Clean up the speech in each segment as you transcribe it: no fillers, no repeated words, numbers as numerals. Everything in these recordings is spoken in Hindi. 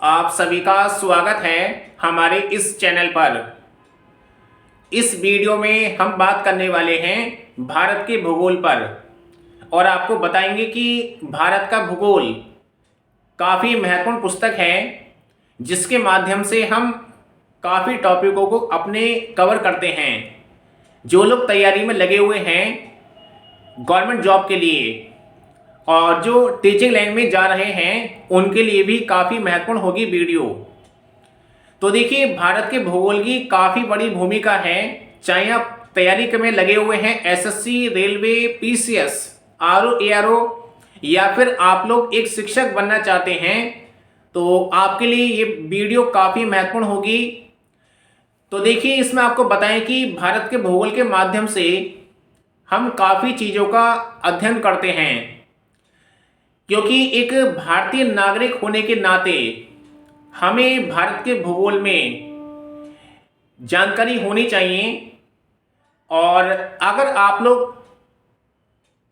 आप सभी का स्वागत है हमारे इस चैनल पर। इस वीडियो में हम बात करने वाले हैं भारत के भूगोल पर और आपको बताएंगे कि भारत का भूगोल काफ़ी महत्वपूर्ण पुस्तक है जिसके माध्यम से हम काफ़ी टॉपिकों को अपने कवर करते हैं। जो लोग तैयारी में लगे हुए हैं गवर्नमेंट जॉब के लिए और जो टीचिंग लाइन में जा रहे हैं उनके लिए भी काफ़ी महत्वपूर्ण होगी वीडियो। तो देखिए, भारत के भूगोल की काफ़ी बड़ी भूमिका है। चाहे आप तैयारी में लगे हुए हैं SSC, railway, PCS, RO, ARO या फिर आप लोग एक शिक्षक बनना चाहते हैं तो आपके लिए ये वीडियो काफ़ी महत्वपूर्ण होगी। तो देखिए, इसमें आपको बताएं कि भारत के भूगोल के माध्यम से हम काफ़ी चीज़ों का अध्ययन करते हैं, क्योंकि एक भारतीय नागरिक होने के नाते हमें भारत के भूगोल में जानकारी होनी चाहिए। और अगर आप लोग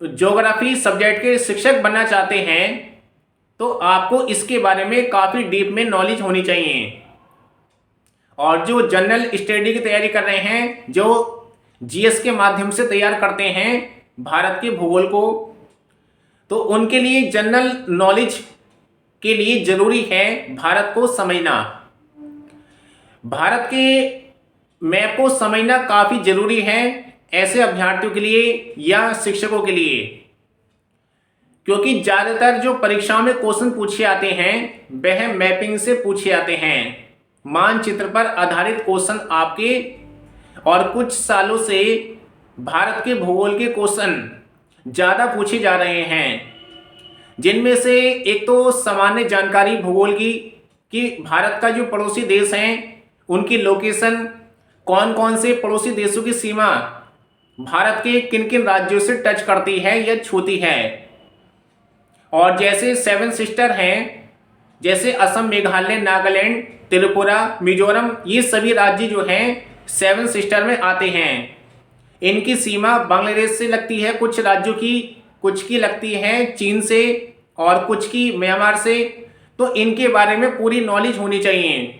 ज्योग्राफी सब्जेक्ट के शिक्षक बनना चाहते हैं तो आपको इसके बारे में काफ़ी डीप में नॉलेज होनी चाहिए। और जो जनरल स्टडी की तैयारी कर रहे हैं, जो जीएस के माध्यम से तैयार करते हैं भारत के भूगोल को, तो उनके लिए जनरल नॉलेज के लिए ज़रूरी है भारत को समझना। भारत के मैप को समझना काफ़ी ज़रूरी है ऐसे अभ्यर्थियों के लिए या शिक्षकों के लिए, क्योंकि ज़्यादातर जो परीक्षाओं में क्वेश्चन पूछे आते हैं वह मैपिंग से पूछे आते हैं। मानचित्र पर आधारित क्वेश्चन आपके, और कुछ सालों से भारत के भूगोल के क्वेश्चन ज़्यादा पूछे जा रहे हैं, जिनमें से एक तो सामान्य जानकारी भूगोल की कि भारत का जो पड़ोसी देश हैं उनकी लोकेशन, कौन कौन से पड़ोसी देशों की सीमा भारत के किन किन राज्यों से टच करती है या छूती है। और जैसे 7 सिस्टर हैं, जैसे असम, मेघालय, नागालैंड, त्रिपुरा, मिजोरम, ये सभी राज्य जो हैं 7 सिस्टर में आते हैं। इनकी सीमा बांग्लादेश से लगती है, कुछ राज्यों की, कुछ की लगती है चीन से और कुछ की म्यांमार से। तो इनके बारे में पूरी नॉलेज होनी चाहिए।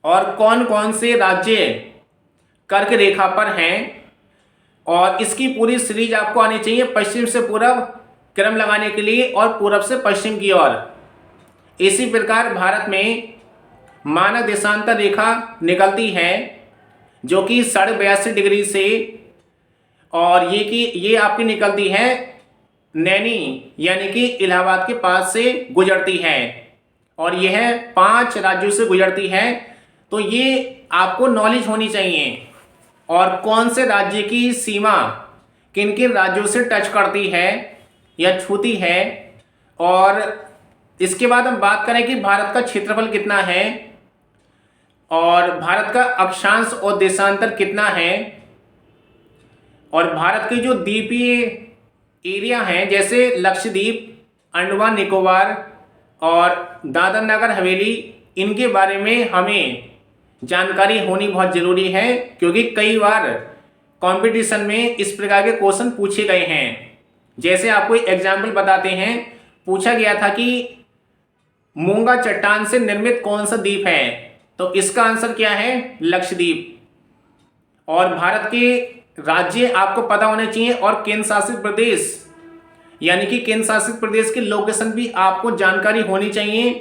और कौन कौन से राज्य कर्क रेखा पर हैं, और इसकी पूरी सीरीज आपको आनी चाहिए, पश्चिम से पूर्व क्रम लगाने के लिए और पूर्व से पश्चिम की ओर। इसी प्रकार भारत में मानक देशांतर रेखा निकलती है जो कि 82.5 डिग्री से, और ये आपकी निकलती है नैनी यानी कि इलाहाबाद के पास से गुजरती है, और यह 5 राज्यों से गुजरती है। तो ये आपको नॉलेज होनी चाहिए। और कौन से राज्य की सीमा किन किन राज्यों से टच करती है या छूती है। और इसके बाद हम बात करें कि भारत का क्षेत्रफल कितना है और भारत का अक्षांश और देशांतर कितना है। और भारत के जो द्वीपीय एरिया हैं जैसे लक्षद्वीप, अंडमान निकोबार और दादर नगर हवेली, इनके बारे में हमें जानकारी होनी बहुत ज़रूरी है, क्योंकि कई बार कंपटीशन में इस प्रकार के क्वेश्चन पूछे गए हैं। जैसे आपको एग्जाम्पल बताते हैं, पूछा गया था कि मूंगा चट्टान से निर्मित कौन सा द्वीप है, तो इसका आंसर क्या है, लक्षद्वीप। और भारत के राज्य आपको पता होने चाहिए, और केंद्र शासित प्रदेश यानी कि केंद्र शासित प्रदेश की लोकेशन भी आपको जानकारी होनी चाहिए,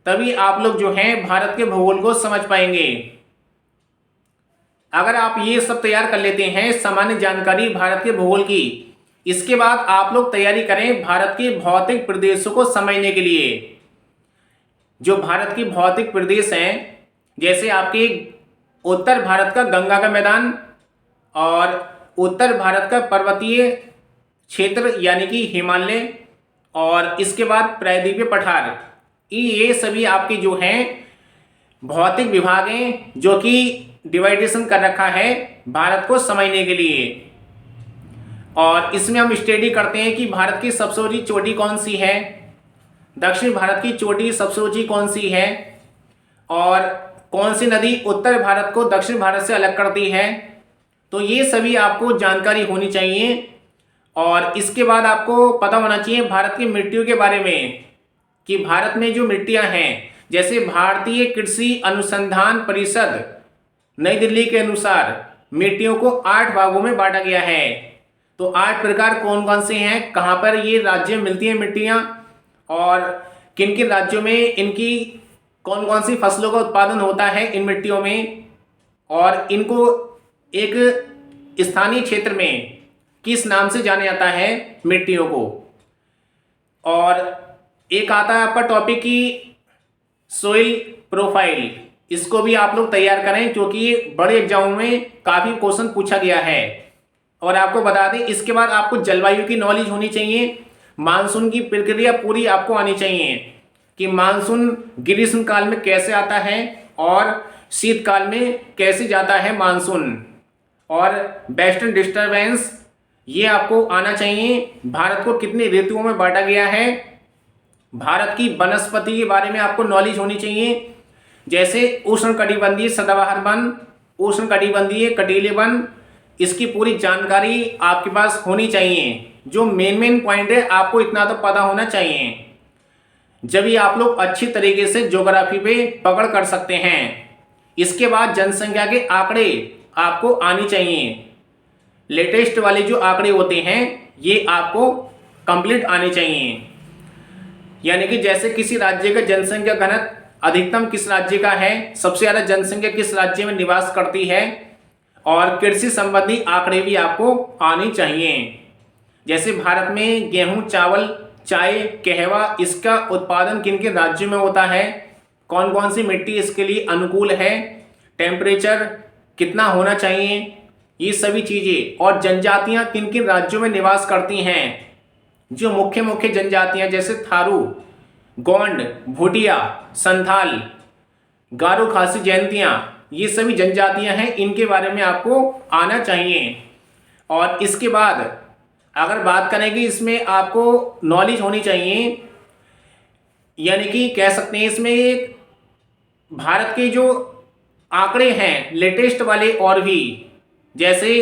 तभी आप लोग जो हैं भारत के भूगोल को समझ पाएंगे। अगर आप ये सब तैयार कर लेते हैं सामान्य जानकारी भारत के भूगोल की, इसके बाद आप लोग तैयारी करें भारत के भौतिक प्रदेशों को समझने के लिए। जो भारत की भौतिक प्रदेश हैं, जैसे आपके उत्तर भारत का गंगा का मैदान, और उत्तर भारत का पर्वतीय क्षेत्र यानी कि हिमालय, और इसके बाद प्रायद्वीपीय पठार, ये सभी आपके जो हैं भौतिक विभाग हैं जो कि डिवाइडेशन कर रखा है भारत को समझने के लिए। और इसमें हम स्टडी करते हैं कि भारत की सबसे ऊंची चोटी कौन सी है, दक्षिण भारत की चोटी सबसे ऊंची कौन सी है, और कौन सी नदी उत्तर भारत को दक्षिण भारत से अलग करती है। तो ये सभी आपको जानकारी होनी चाहिए। और इसके बाद आपको पता होना चाहिए भारत की मिट्टियों के बारे में, कि भारत में जो मिट्टियां हैं, जैसे भारतीय कृषि अनुसंधान परिषद नई दिल्ली के अनुसार मिट्टियों को 8 भागों में बांटा गया है। तो 8 प्रकार कौन कौन से हैं, कहाँ पर ये राज्य में मिलती हैं मिट्टियाँ, और किन किन राज्यों में इनकी कौन कौन सी फसलों का उत्पादन होता है इन मिट्टियों में, और इनको एक स्थानीय क्षेत्र में किस नाम से जाना जाता है मिट्टियों को। और एक आता है आपका टॉपिक की सोइल प्रोफाइल, इसको भी आप लोग तैयार करें क्योंकि ये बड़े एग्जाम में काफ़ी क्वेश्चन पूछा गया है। और आपको बता दें, इसके बाद आपको जलवायु की नॉलेज होनी चाहिए, मानसून की प्रक्रिया पूरी आपको आनी चाहिए कि मानसून ग्रीष्म काल में कैसे आता है और शीतकाल में कैसे जाता है मानसून, और वेस्टर्न डिस्टर्बेंस ये आपको आना चाहिए। भारत को कितनी ऋतुओं में बांटा गया है, भारत की वनस्पति के बारे में आपको नॉलेज होनी चाहिए, जैसे उष्णकटिबंधीय सदाबहार वन, उष्णकटिबंधीय कटीले वन, इसकी पूरी जानकारी आपके पास होनी चाहिए। जो मेन पॉइंट है आपको इतना तो पता होना चाहिए, जब ही आप लोग अच्छी तरीके से ज्योग्राफी पे पकड़ कर सकते हैं। इसके बाद जनसंख्या के आंकड़े आपको आनी चाहिए, लेटेस्ट वाले जो आंकड़े होते हैं ये आपको कंप्लीट आने चाहिए। यानी कि जैसे किसी राज्य का जनसंख्या घनत्व अधिकतम किस राज्य का है, सबसे ज़्यादा जनसंख्या किस राज्य में निवास करती है, और कृषि संबंधी आंकड़े भी आपको आने चाहिए। जैसे भारत में गेहूं, चावल, चाय, कहवा, इसका उत्पादन किन किन राज्यों में होता है, कौन कौन सी मिट्टी इसके लिए अनुकूल है, टेम्परेचर कितना होना चाहिए, ये सभी चीज़ें, और जनजातियां किन किन राज्यों में निवास करती हैं। जो मुख्य मुख्य जनजातियां जैसे थारू, गोंड, भूटिया, संथाल, गारो, खासी, जयंतियां, ये सभी जनजातियां हैं, इनके बारे में आपको आना चाहिए। और इसके बाद अगर बात करें कि इसमें आपको नॉलेज होनी चाहिए, यानी कि कह सकते हैं इसमें एक भारत के जो आंकड़े हैं लेटेस्ट वाले, और भी जैसे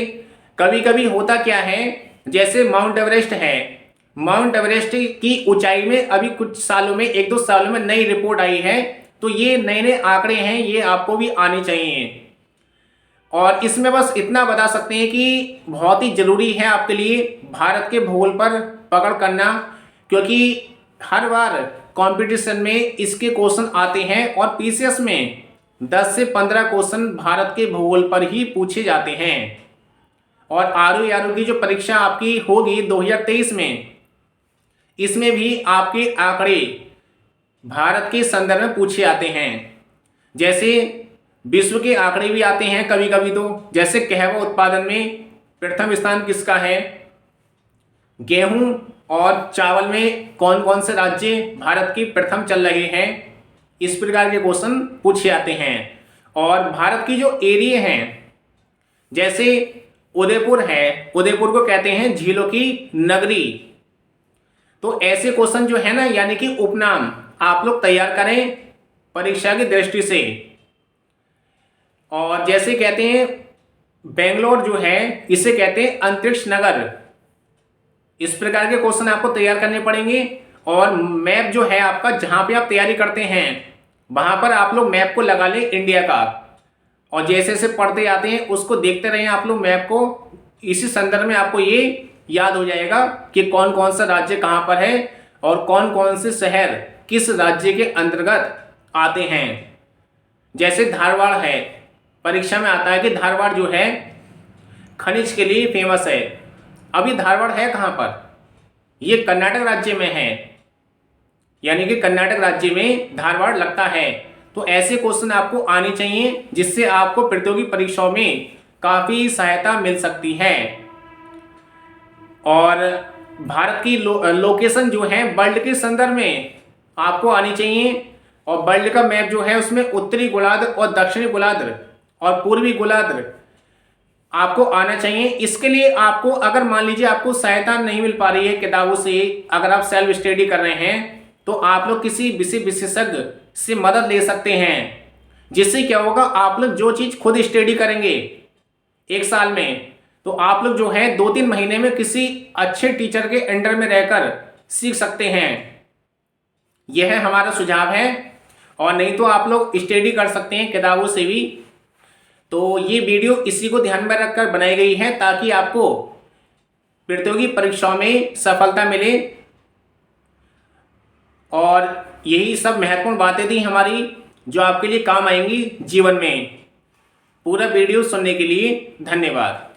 कभी कभी होता क्या है, जैसे माउंट एवरेस्ट है, माउंट एवरेस्ट की ऊंचाई में अभी कुछ सालों में, 1-2 सालों में नई रिपोर्ट आई है, तो ये नए नए आंकड़े हैं, ये आपको भी आने चाहिए। और इसमें बस इतना बता सकते हैं कि बहुत ही ज़रूरी है आपके लिए भारत के भूगोल पर पकड़ करना, क्योंकि हर बार कंपटीशन में इसके क्वेश्चन आते हैं, और पीसीएस में 10 से 15 क्वेश्चन भारत के भूगोल पर ही पूछे जाते हैं। और आरओ की जो परीक्षा आपकी होगी 2023 में, इसमें भी आपके आंकड़े भारत के संदर्भ में पूछे जाते हैं। जैसे विश्व के आंकड़े भी आते हैं कभी कभी, तो जैसे कहवा उत्पादन में प्रथम स्थान किसका है, गेहूं और चावल में कौन कौन से राज्य भारत की प्रथम चल रहे हैं, इस प्रकार के क्वेश्चन पूछे जाते हैं। और भारत की जो एरिया हैं, जैसे उदयपुर है, उदयपुर को कहते हैं झीलों की नगरी, तो ऐसे क्वेश्चन जो है ना, यानी कि उपनाम आप लोग तैयार करें परीक्षा की दृष्टि से। और जैसे कहते हैं बेंगलोर जो है, इसे कहते हैं अंतरिक्ष नगर, इस प्रकार के क्वेश्चन आपको तैयार करने पड़ेंगे। और मैप जो है आपका, जहां पे आप तैयारी करते हैं वहां पर आप लोग मैप को लगा लें इंडिया का, और जैसे जैसे पढ़ते आते हैं उसको देखते रहें आप लोग मैप को, इसी संदर्भ में आपको ये याद हो जाएगा कि कौन कौन सा राज्य कहाँ पर है और कौन कौन से शहर किस राज्य के अंतर्गत आते हैं। जैसे धारवाड़ है, परीक्षा में आता है कि धारवाड़ जो है खनिज के लिए फेमस है। अभी धारवाड़ है कहाँ पर, ये कर्नाटक राज्य में है, यानी कि कर्नाटक राज्य में धारवाड़ लगता है। तो ऐसे क्वेश्चन आपको आने चाहिए, जिससे आपको प्रतियोगी परीक्षाओं में काफ़ी सहायता मिल सकती है। और भारत की लोकेशन जो है वर्ल्ड के संदर्भ में आपको आनी चाहिए, और वर्ल्ड का मैप जो है उसमें उत्तरी गोलार्ध और दक्षिणी गोलार्ध और पूर्वी गोलार्ध आपको आना चाहिए। इसके लिए आपको, अगर मान लीजिए आपको सहायता नहीं मिल पा रही है किताबों से, अगर आप सेल्फ स्टडी कर रहे हैं, तो आप लोग किसी विषय विशेषज्ञ से मदद ले सकते हैं। जिससे क्या होगा, आप लोग जो चीज़ खुद स्टडी करेंगे 1 साल में, तो आप लोग जो है 2-3 महीने में किसी अच्छे टीचर के अंडर में रहकर सीख सकते हैं। यह हमारा सुझाव है। और नहीं तो आप लोग स्टडी कर सकते हैं किताबों से भी। तो ये वीडियो इसी को ध्यान में रखकर बनाई गई है ताकि आपको प्रतियोगी परीक्षाओं में सफलता मिले। और यही सब महत्वपूर्ण बातें थी हमारी जो आपके लिए काम आएंगी जीवन में। पूरा वीडियो सुनने के लिए धन्यवाद।